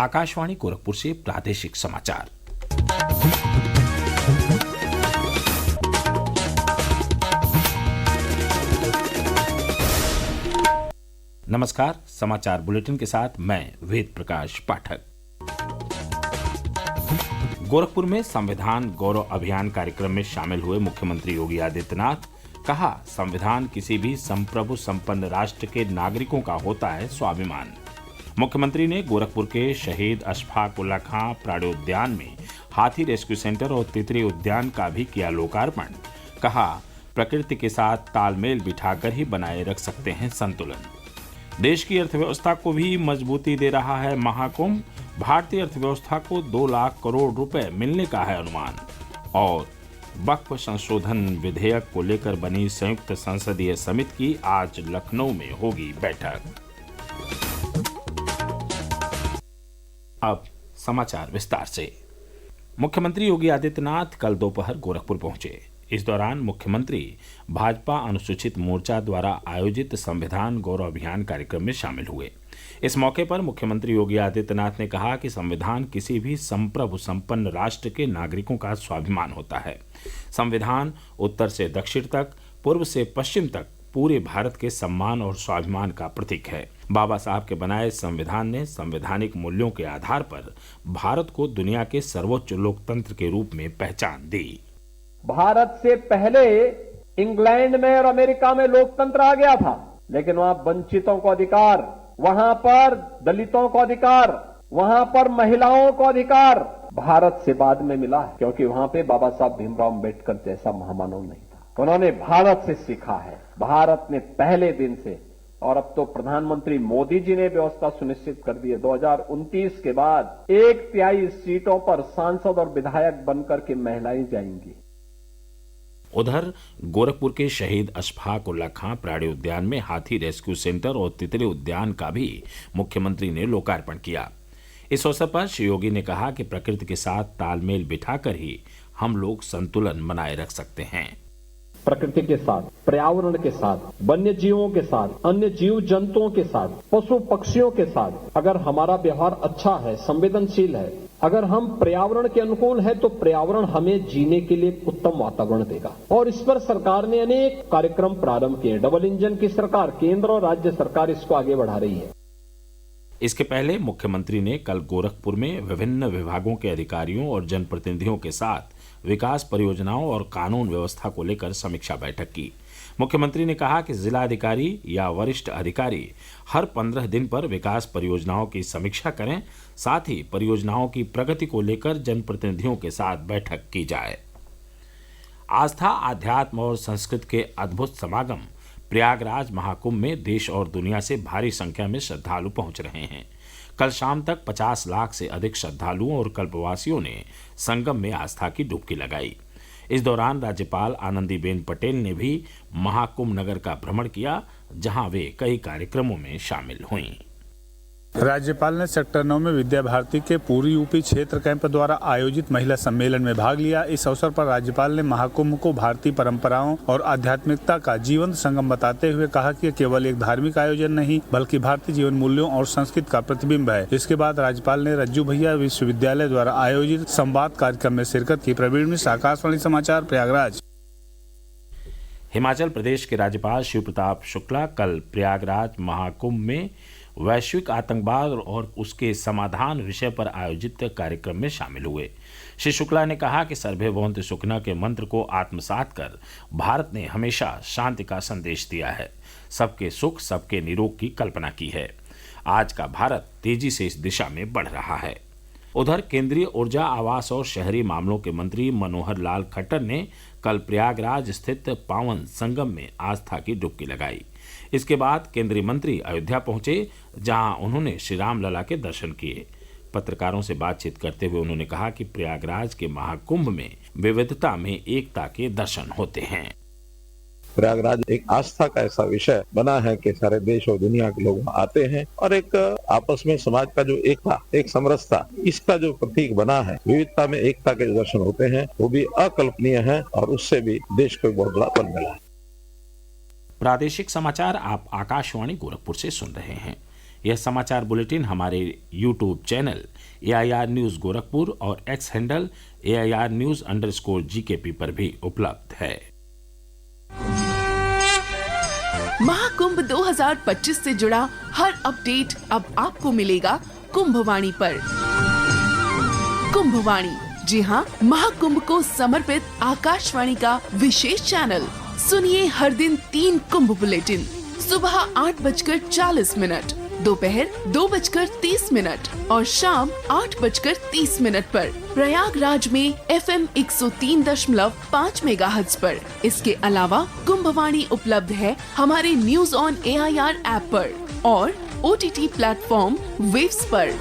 आकाशवाणी गोरखपुर से प्रादेशिक समाचार। नमस्कार, समाचार बुलेटिन के साथ मैं वेद प्रकाश पाठक। गोरखपुर में संविधान गौरव अभियान कार्यक्रम में शामिल हुए मुख्यमंत्री योगी आदित्यनाथ। कहा, संविधान किसी भी संप्रभु संपन्न राष्ट्र के नागरिकों का होता है स्वाभिमान। मुख्यमंत्री ने गोरखपुर के शहीद अशफाक उल्ला खां प्राणोद्यान में हाथी रेस्क्यू सेंटर और तितली उद्यान का भी किया लोकार्पण। कहा, प्रकृति के साथ तालमेल बिठाकर ही बनाए रख सकते हैं संतुलन। देश की अर्थव्यवस्था को भी मजबूती दे रहा है महाकुंभ। भारतीय अर्थव्यवस्था को 2 लाख करोड़ रुपए मिलने का है अनुमान। और वक्फ संशोधन विधेयक को लेकर बनी संयुक्त संसदीय समिति की आज लखनऊ में होगी बैठक। अब समाचार विस्तार से। मुख्यमंत्री योगी आदित्यनाथ कल दोपहर गोरखपुर पहुंचे। इस दौरान मुख्यमंत्री भाजपा अनुसूचित मोर्चा द्वारा आयोजित संविधान गौरव अभियान कार्यक्रम में शामिल हुए। इस मौके पर मुख्यमंत्री योगी आदित्यनाथ ने कहा कि संविधान किसी भी संप्रभु संपन्न राष्ट्र के नागरिकों का स्वाभिमान होता है। संविधान उत्तर से दक्षिण तक, पूर्व से पश्चिम तक पूरे भारत के सम्मान और स्वाभिमान का प्रतीक है। बाबा साहब के बनाए संविधान ने संवैधानिक मूल्यों के आधार पर भारत को दुनिया के सर्वोच्च लोकतंत्र के रूप में पहचान दी। भारत से पहले इंग्लैंड में और अमेरिका में लोकतंत्र आ गया था, लेकिन वहां वंचितों को अधिकार, वहां पर दलितों को अधिकार, वहां पर महिलाओं को अधिकार भारत से बाद में मिला है, क्योंकि वहां पे बाबा साहब भीमराव अम्बेडकर जैसा महामानव नहीं था। उन्होंने भारत से सीखा है। भारत ने पहले दिन से, और अब तो प्रधानमंत्री मोदी जी ने व्यवस्था सुनिश्चित कर दी है, 2029 के बाद 1/3 सीटों पर सांसद और विधायक बनकर के महिलाएं जाएंगी। उधर गोरखपुर के शहीद अशफाक उल्ला खां प्राणोद्यान में हाथी रेस्क्यू सेंटर और तितली उद्यान का भी मुख्यमंत्री ने लोकार्पण किया। इस अवसर पर श्री योगी ने कहा कि प्रकृति के साथ तालमेल बिठाकर ही हम लोग संतुलन बनाए रख सकते हैं। प्रकृति के साथ, पर्यावरण के साथ, वन्य जीवों के साथ, अन्य जीव जंतुओं के साथ, पशु पक्षियों के साथ अगर हमारा व्यवहार अच्छा है, संवेदनशील है, अगर हम पर्यावरण के अनुकूल है, तो पर्यावरण हमें जीने के लिए उत्तम वातावरण देगा। और इस पर सरकार ने अनेक कार्यक्रम प्रारंभ किए। डबल इंजन की सरकार, केंद्र और राज्य सरकार इसको आगे बढ़ा रही है। इसके पहले मुख्यमंत्री ने कल गोरखपुर में विभिन्न विभागों के अधिकारियों और जनप्रतिनिधियों के साथ विकास परियोजनाओं और कानून व्यवस्था को लेकर समीक्षा बैठक की। मुख्यमंत्री ने कहा कि जिलाधिकारी या वरिष्ठ अधिकारी हर 15 दिन पर विकास परियोजनाओं की समीक्षा करें, साथ ही परियोजनाओं की प्रगति को लेकर जनप्रतिनिधियों के साथ बैठक की जाए। आस्था, अध्यात्म और संस्कृत के अद्भुत समागम प्रयागराज महाकुंभ में देश और दुनिया से भारी संख्या में श्रद्धालु पहुंच रहे हैं। कल शाम तक 50 लाख से अधिक श्रद्धालुओं और कल्पवासियों ने संगम में आस्था की डुबकी लगाई। इस दौरान राज्यपाल आनंदीबेन पटेल ने भी महाकुंभ नगर का भ्रमण किया, जहां वे कई कार्यक्रमों में शामिल हुईं। राज्यपाल ने सेक्टर 9 में विद्या भारती के पूर्वी यूपी क्षेत्र कैंप द्वारा आयोजित महिला सम्मेलन में भाग लिया। इस अवसर पर राज्यपाल ने महाकुंभ को भारतीय परंपराओं और आध्यात्मिकता का जीवंत संगम बताते हुए कहा कि केवल एक धार्मिक आयोजन नहीं, बल्कि भारतीय जीवन मूल्यों और संस्कृति का प्रतिबिंब है। इसके बाद राज्यपाल ने रज्जू भैया विश्वविद्यालय द्वारा आयोजित संवाद कार्यक्रम में शिरकत की। प्रवीण मिश्र, आकाशवाणी समाचार, प्रयागराज। हिमाचल प्रदेश के राज्यपाल शिव प्रताप शुक्ला कल प्रयागराज महाकुंभ में वैश्विक आतंकवाद और उसके समाधान विषय पर आयोजित कार्यक्रम में शामिल हुए। श्री शुक्ला ने कहा कि सर्वे भवन्तु सुखिनः के मंत्र को आत्मसात कर भारत ने हमेशा शांति का संदेश दिया है, सबके सुख, सबके निरोग की कल्पना की है। आज का भारत तेजी से इस दिशा में बढ़ रहा है। उधर केंद्रीय ऊर्जा, आवास और शहरी मामलों के मंत्री मनोहर लाल खट्टर ने कल प्रयागराज स्थित पावन संगम में आस्था की डुबकी लगाई। इसके बाद केंद्रीय मंत्री अयोध्या पहुंचे, जहां उन्होंने श्री राम लला के दर्शन किए। पत्रकारों से बातचीत करते हुए उन्होंने कहा कि प्रयागराज के महाकुंभ में विविधता में एकता के दर्शन होते हैं। प्रयागराज एक आस्था का ऐसा विषय बना है कि सारे देश और दुनिया के लोग आते हैं और एक आपस में समाज का जो एकता, एक समरसता, इसका जो प्रतीक बना है, विविधता में एकता के दर्शन होते हैं, वो भी अकल्पनीय है और उससे भी देश को बहुत बड़ा बल मिला है। प्रादेशिक समाचार आप आकाशवाणी गोरखपुर से सुन रहे हैं। यह समाचार बुलेटिन हमारे YouTube channel AIR news Gorakhpur और एक्स हैंडल AIR न्यूज़_GKP पर भी उपलब्ध है। महाकुंभ 2025 से जुड़ा हर अपडेट अब आपको मिलेगा कुंभवाणी पर। कुंभवाणी, जी हाँ, महाकुंभ को समर्पित आकाशवाणी का विशेष चैनल। सुनिए हर दिन 3 कुंभ बुलेटिन, सुबह 8:40, दोपहर 2:30 और शाम 8:30 पर प्रयागराज में FM 103.5 मेगाहर्ट्ज पर। इसके अलावा कुंभवाणी उपलब्ध है हमारे न्यूज ऑन AIR ऐप पर और OTT प्लेटफॉर्म वेव्स पर।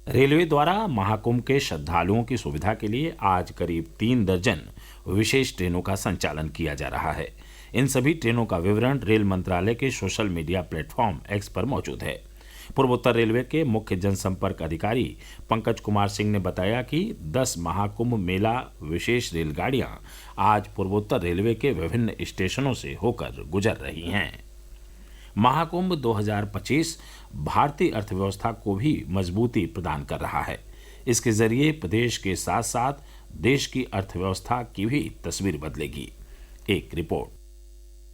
रेलवे द्वारा महाकुंभ के श्रद्धालुओं की सुविधा के लिए आज करीब 3 दर्जन विशेष ट्रेनों का संचालन किया जा रहा है। इन सभी ट्रेनों का विवरण रेल मंत्रालय के सोशल मीडिया प्लेटफॉर्म X पर मौजूद है। पूर्वोत्तर रेलवे के मुख्य जनसंपर्क अधिकारी पंकज कुमार सिंह ने बताया कि 10 महाकुंभ मेला विशेष रेलगाड़ियां आज पूर्वोत्तर रेलवे के विभिन्न स्टेशनों से होकर गुजर रही हैं। महाकुंभ 2025 भारतीय अर्थव्यवस्था को भी मजबूती प्रदान कर रहा है। इसके जरिए प्रदेश के साथ साथ देश की अर्थव्यवस्था की भी तस्वीर बदलेगी। एक रिपोर्ट।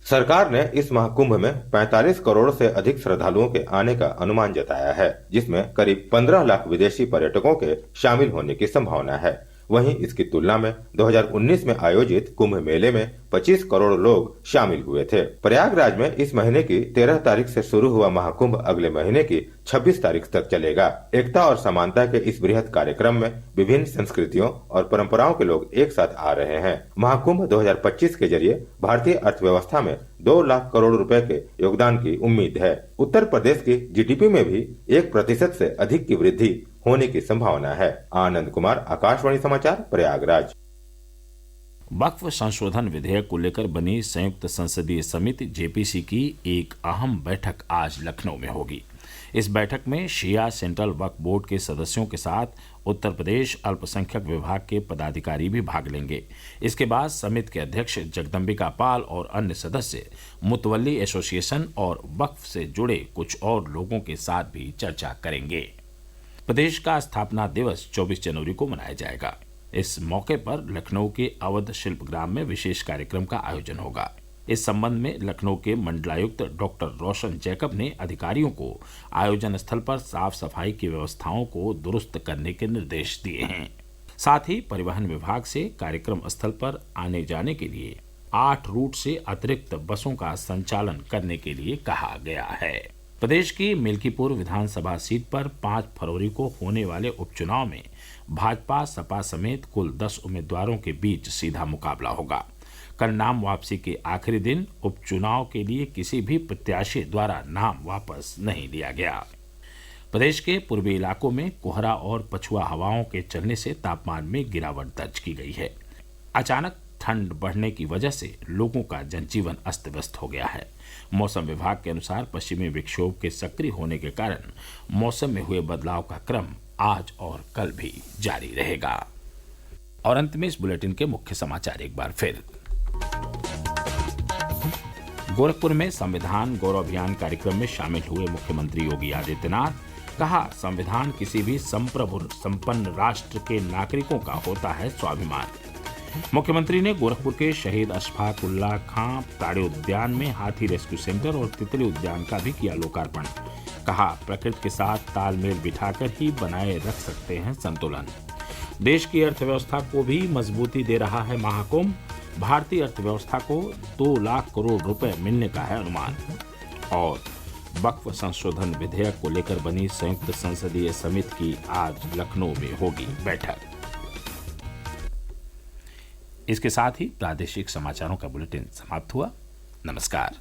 सरकार ने इस महाकुंभ में 45 करोड़ से अधिक श्रद्धालुओं के आने का अनुमान जताया है, जिसमें करीब 15 लाख विदेशी पर्यटकों के शामिल होने की संभावना है। वहीं इसकी तुलना में 2019 में आयोजित कुंभ मेले में 25 करोड़ लोग शामिल हुए थे। प्रयागराज में इस महीने की 13 तारीख से शुरू हुआ महाकुंभ अगले महीने की 26 तारीख तक चलेगा। एकता और समानता के इस बृहद कार्यक्रम में विभिन्न संस्कृतियों और परंपराओं के लोग एक साथ आ रहे हैं। महाकुंभ 2025 के जरिए भारतीय अर्थव्यवस्था में 2 लाख करोड़ रुपए के योगदान की उम्मीद है। उत्तर प्रदेश की GDP में भी 1% से अधिक की वृद्धि होने की संभावना है। आनंद कुमार, आकाशवाणी समाचार, प्रयागराज। वक्फ संशोधन विधेयक को लेकर बनी संयुक्त संसदीय समिति JPC की एक अहम बैठक आज लखनऊ में होगी। इस बैठक में शिया सेंट्रल वक्फ बोर्ड के सदस्यों के साथ उत्तर प्रदेश अल्पसंख्यक विभाग के पदाधिकारी भी भाग लेंगे। इसके बाद समिति के अध्यक्ष जगदम्बिका पाल और अन्य सदस्य मुतवल्ली एसोसिएशन और वक्फ से जुड़े कुछ और लोगों के साथ भी चर्चा करेंगे। प्रदेश का स्थापना दिवस 24 जनवरी को मनाया जाएगा। इस मौके पर लखनऊ के अवध शिल्पग्राम में विशेष कार्यक्रम का आयोजन होगा। इस संबंध में लखनऊ के मंडलायुक्त डॉक्टर रोशन जैकब ने अधिकारियों को आयोजन स्थल पर साफ सफाई की व्यवस्थाओं को दुरुस्त करने के निर्देश दिए हैं। साथ ही परिवहन विभाग से कार्यक्रम स्थल पर आने जाने के लिए 8 रूट से अतिरिक्त बसों का संचालन करने के लिए कहा गया है। प्रदेश की मिल्कीपुर विधानसभा सीट पर 5 फरवरी को होने वाले उपचुनाव में भाजपा सपा समेत कुल 10 उम्मीदवारों के बीच सीधा मुकाबला होगा। कल नाम वापसी के आखिरी दिन उपचुनाव के लिए किसी भी प्रत्याशी द्वारा नाम वापस नहीं लिया गया। प्रदेश के पूर्वी इलाकों में कोहरा और पछुआ हवाओं के चलने से तापमान में गिरावट दर्ज की गई है। अचानक ठंड बढ़ने की वजह से लोगों का जनजीवन अस्त व्यस्त हो गया है। मौसम विभाग के अनुसार पश्चिमी विक्षोभ के सक्रिय होने के कारण मौसम में हुए बदलाव का क्रम आज और कल भी जारी रहेगा। और अंत में इस बुलेटिन के मुख्य समाचार एक बार फिर। गोरखपुर में संविधान गौरव अभियान कार्यक्रम में शामिल हुए मुख्यमंत्री योगी आदित्यनाथ। कहा, संविधान किसी भी संप्रभु संपन्न राष्ट्र के नागरिकों का होता है स्वाभिमान। मुख्यमंत्री ने गोरखपुर के शहीद अशफाक उल्लाह खां ताड़े उद्यान में हाथी रेस्क्यू सेंटर और तितली उद्यान का भी किया लोकार्पण। कहा, प्रकृति के साथ तालमेल बिठाकर ही बनाए रख सकते हैं संतुलन। देश की अर्थव्यवस्था को भी मजबूती दे रहा है महाकुंभ। भारतीय अर्थव्यवस्था को 2 लाख करोड़ रुपए मिलने का है अनुमान। और वक्फ संशोधन विधेयक को लेकर बनी संयुक्त संसदीय समिति की आज लखनऊ में होगी बैठक। इसके साथ ही प्रादेशिक समाचारों का बुलेटिन समाप्त हुआ। नमस्कार।